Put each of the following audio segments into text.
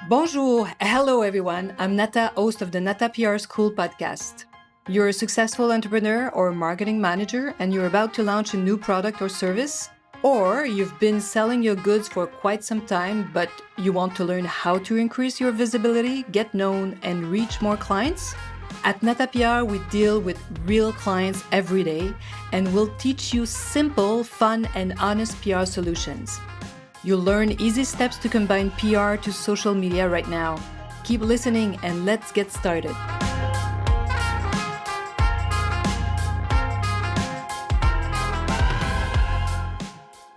Bonjour, hello everyone. I'm Nata, host of the NATA PR School podcast. You're a successful entrepreneur or marketing manager and you're about to launch a new product or service, or you've been selling your goods for quite some time, but you want to learn how to increase your visibility, get known, and reach more clients? At NATA PR, we deal with real clients every day and we'll teach you simple, fun, and honest PR solutions. You'll learn easy steps to combine PR to social media right now. Keep listening and let's get started.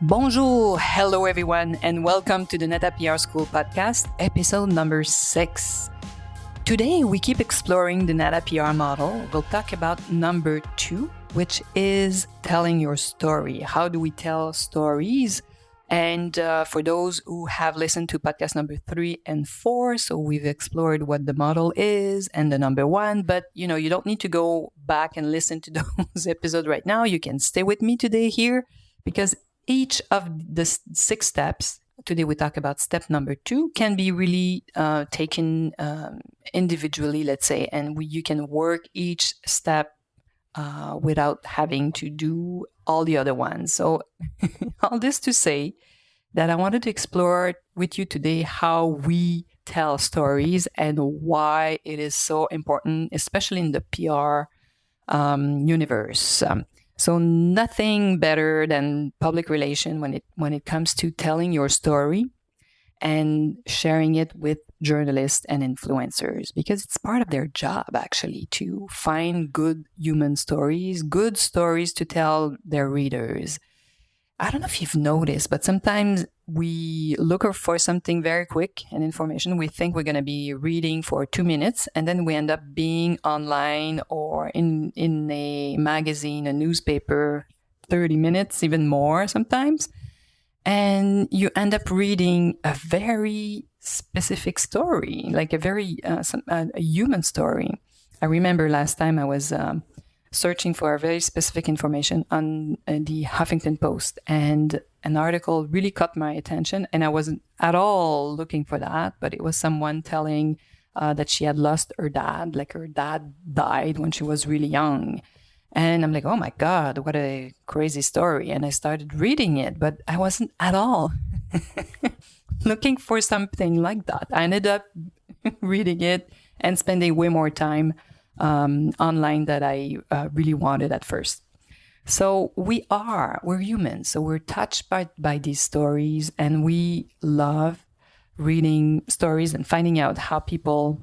Bonjour, hello everyone, and welcome to the NATA PR School podcast, episode number 6. Today, we keep exploring the NATA PR model. We'll talk about number 2, which is telling your story. How do we tell stories? And for those who have listened to podcast number 3 and 4, so we've explored what the model is and the number 1, but you don't need to go back and listen to those episodes right now. You can stay with me today here because each of the 6 steps, today we talk about step number 2, can be really taken individually, let's say, and you can work each step without having to do all the other ones. So all this to say that I wanted to explore with you today how we tell stories and why it is so important, especially in the PR universe. So nothing better than public relation when it comes to telling your story and sharing it with journalists and influencers, because it's part of their job actually to find good human stories, good stories to tell their readers. I don't know if you've noticed, but sometimes we look for something very quick and information. We think we're going to be reading for 2 minutes, and then we end up being online or in a magazine, a newspaper, 30 minutes, even more sometimes. And you end up reading a very specific story, like a very a human story. I remember last time I was searching for a very specific information on the Huffington Post, and an article really caught my attention, and I wasn't at all looking for that, but it was someone telling that she had lost her dad, like her dad died when she was really young. And I'm like, oh my God, what a crazy story. And I started reading it, but I wasn't at all looking for something like that. I ended up reading it and spending way more time online than I really wanted at first. So we're humans. So we're touched by these stories, and we love reading stories and finding out how people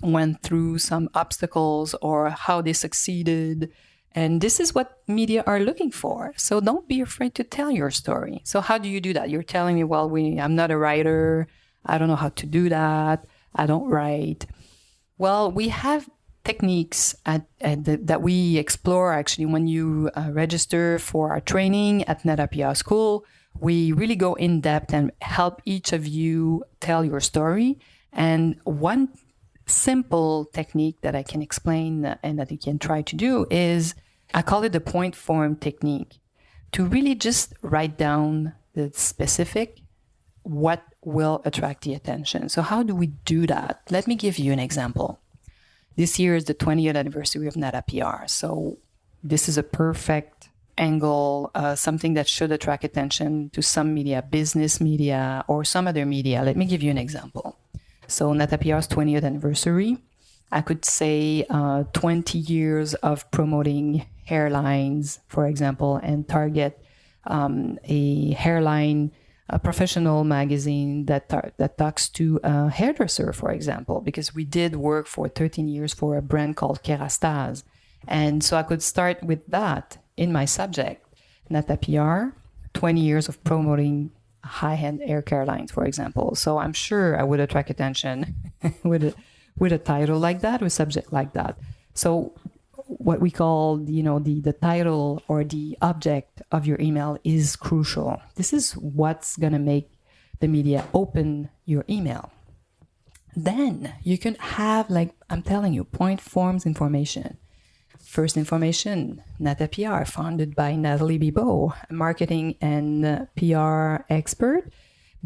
went through some obstacles or how they succeeded. And this is what media are looking for. So don't be afraid to tell your story. So how do you do that? You're telling me, well, I'm not a writer. I don't know how to do that. I don't write. Well, we have techniques that we explore actually when you register for our training at NATA PR School. We really go in depth and help each of you tell your story. And one simple technique that I can explain and that you can try to do is, I call it the point form technique, to really just write down the specific what will attract the attention. So how do we do that? Let me give you an example. This year is the 20th anniversary of NATA PR. So this is a perfect angle, something that should attract attention to some media, business media, or some other media. Let me give you an example. So NATA PR's 20th anniversary, I could say 20 years of promoting hairlines, for example, and target a hairline, a professional magazine that talks to a hairdresser, for example, because we did work for 13 years for a brand called Kerastase. And so I could start with that in my subject, NATA PR, 20 years of promoting high-end hair care lines, for example. So I'm sure I would attract attention with a title like that, with a subject like that. So what we call, the title or the object of your email is crucial. This is what's going to make the media open your email. Then you can have, like I'm telling you, point forms information. First information, NATA PR, founded by Natalie Bibeau, a marketing and PR expert,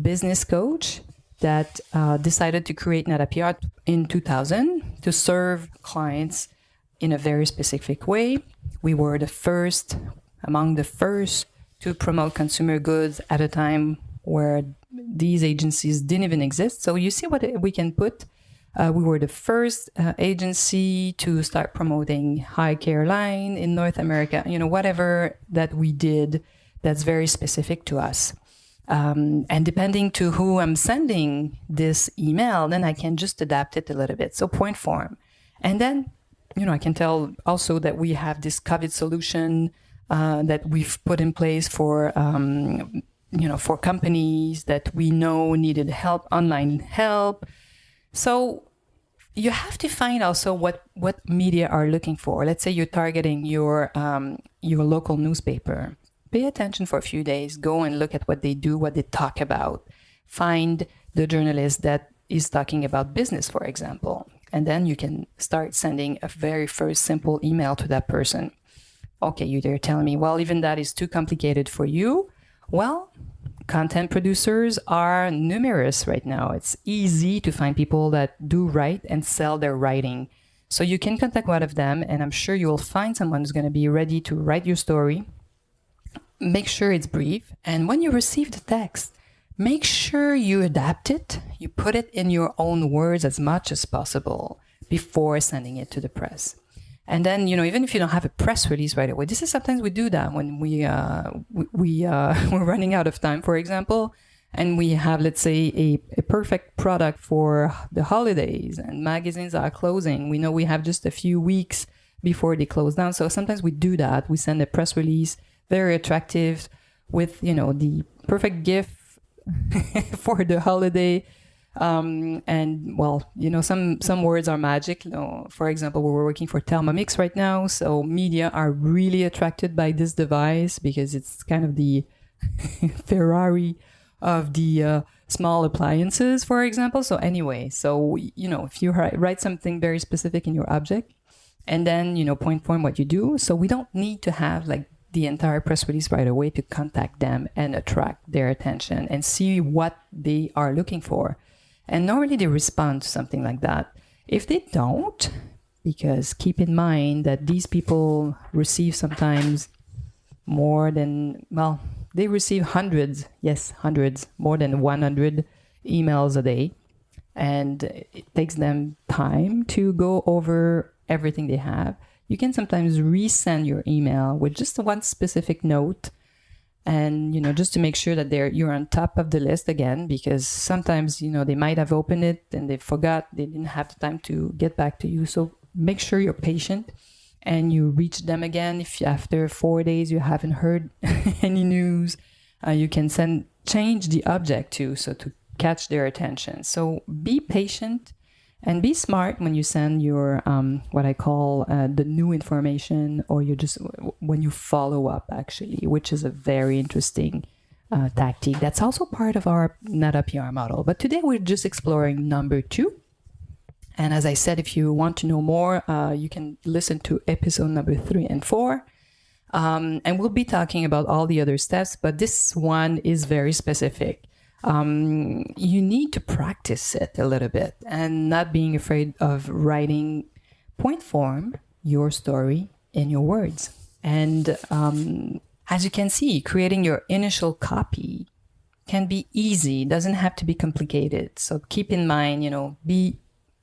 business coach, that decided to create NATA PR in 2000 to serve clients in a very specific way. We were among the first to promote consumer goods at a time where these agencies didn't even exist. So you see what we can put. We were the first agency to start promoting high care line in North America. Whatever that we did, that's very specific to us. And depending to who I'm sending this email, then I can just adapt it a little bit. So point form. And then, I can tell also that we have this COVID solution that we've put in place for, for companies that we know needed help, online help. So you have to find also what media are looking for. Let's say you're targeting your local newspaper. Pay attention for a few days. Go and look at what they do, what they talk about. Find the journalist that is talking about business, for example. And then you can start sending a very first simple email to that person. Okay, they're telling me, well, even that is too complicated for you. Well, content producers are numerous right now. It's easy to find people that do write and sell their writing. So you can contact one of them, and I'm sure you will find someone who's going to be ready to write your story. Make sure it's brief. And when you receive the text, make sure you adapt it. You put it in your own words as much as possible before sending it to the press. And then, even if you don't have a press release right away, this is sometimes we do that when we're running out of time, for example, and we have, let's say, a perfect product for the holidays and magazines are closing. We know we have just a few weeks before they close down. So sometimes we do that. We send a press release, very attractive, with, the perfect gift for the holiday. And well, some words are magic. For example, we're working for Thermomix right now. So media are really attracted by this device because it's kind of the Ferrari of the small appliances, for example. So anyway, if you write something very specific in your object and then, point form what you do. So we don't need to have like the entire press release right away to contact them and attract their attention and see what they are looking for. And normally they respond to something like that. If they don't, because keep in mind that these people receive sometimes more than, they receive hundreds, more than 100 emails a day. And it takes them time to go over everything they have. You can sometimes resend your email with just one specific note. And, just to make sure that you're on top of the list again, because sometimes, they might have opened it and they forgot, they didn't have the time to get back to you. So make sure you're patient and you reach them again. If after 4 days you haven't heard any news, you can change the object too, so to catch their attention. So be patient and be smart when you send your, what I call the new information, or when you follow up, actually, which is a very interesting tactic. That's also part of our NATA PR model. But today we're just exploring number 2. And as I said, if you want to know more, you can listen to episode number 3 and 4. And we'll be talking about all the other steps, but this one is very specific. You need to practice it a little bit and not being afraid of writing point form your story in your words. And as you can see, creating your initial copy can be easy. It doesn't have to be complicated. So keep in mind, be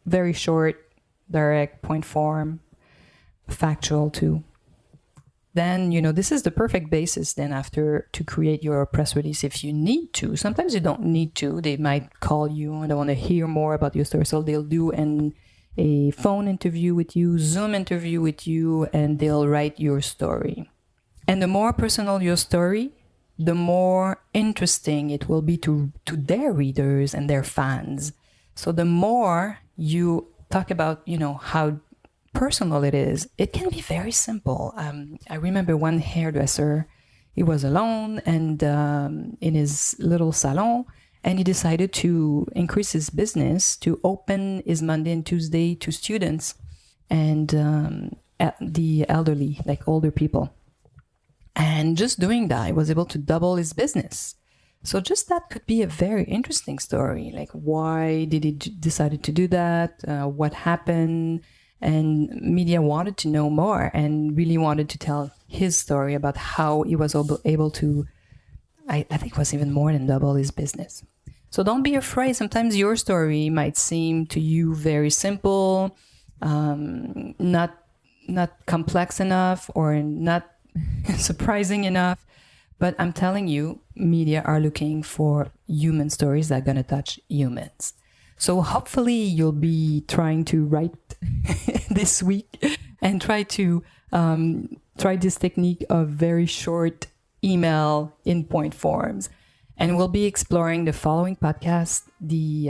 very short, direct, point form, factual too. Then, this is the perfect basis then after to create your press release if you need to. Sometimes you don't need to. They might call you and they want to hear more about your story. So they'll do a phone interview with you, Zoom interview with you, and they'll write your story. And the more personal your story, the more interesting it will be to their readers and their fans. So the more you talk about, how personal it is, it can be very simple. I remember one hairdresser, he was alone and in his little salon, and he decided to increase his business to open his Monday and Tuesday to students and the elderly, like older people. And just doing that, he was able to double his business. So just that could be a very interesting story. Like, why did he decided to do that? What happened? And media wanted to know more and really wanted to tell his story about how he was able to, I think it was even more than double his business. So don't be afraid. Sometimes your story might seem to you very simple, not complex enough, or not surprising enough. But I'm telling you, media are looking for human stories that are going to touch humans. So hopefully you'll be trying to write this week and try this technique of very short email in point forms. And we'll be exploring the following podcast, the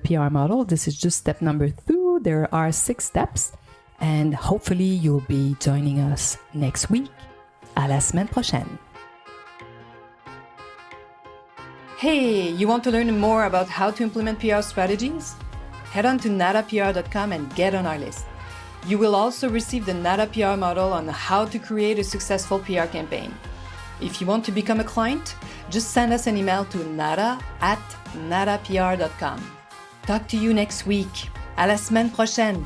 PR model. This is just step number 2. There are 6 steps. And hopefully you'll be joining us next week. À la semaine prochaine. Hey, you want to learn more about how to implement PR strategies? Head on to natapr.com and get on our list. You will also receive the NATA PR model on how to create a successful PR campaign. If you want to become a client, just send us an email to nata@natapr.com. Talk to you next week. À la semaine prochaine.